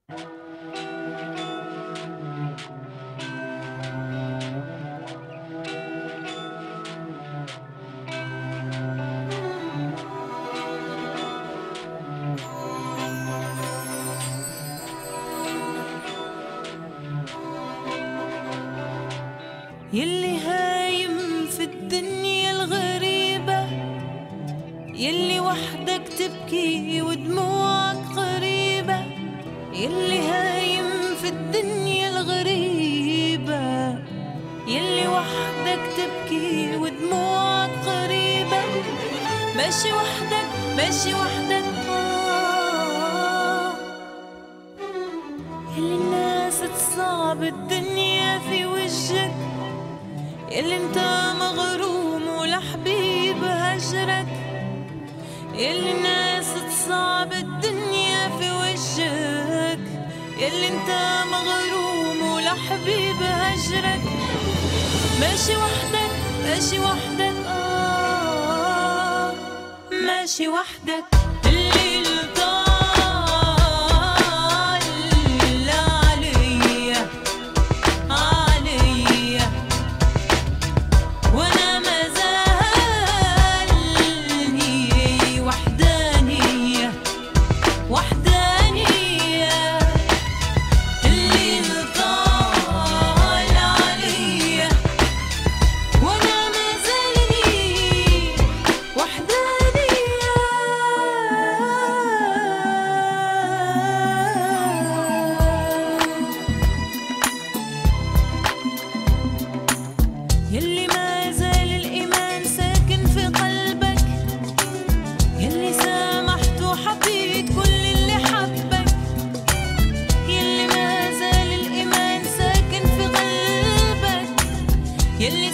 يلي هايم في الدنيا الغريبة، يلي وحدك تبكي ودموعك قريبة، يلي هايم في الدنيا الغريبة، يلي وحدك تبكي ودموعك قريبة، ماشي وحدك ماشي وحدك يلي الناس تصعب الدنيا في وجهك، يلي انت مغروم ولحبيب هجرك، يلي الناس تصعب الدنيا في وجهك، يلي انت مغروم ولحبيب هجرك، ماشي وحدك ماشي وحدك ماشي وحدك. الليل يلي ما زال الإيمان ساكن في قلبك، يلي سامحت وحبيت كل اللي حبك، يلي ما زال الإيمان ساكن في قلبك، يلي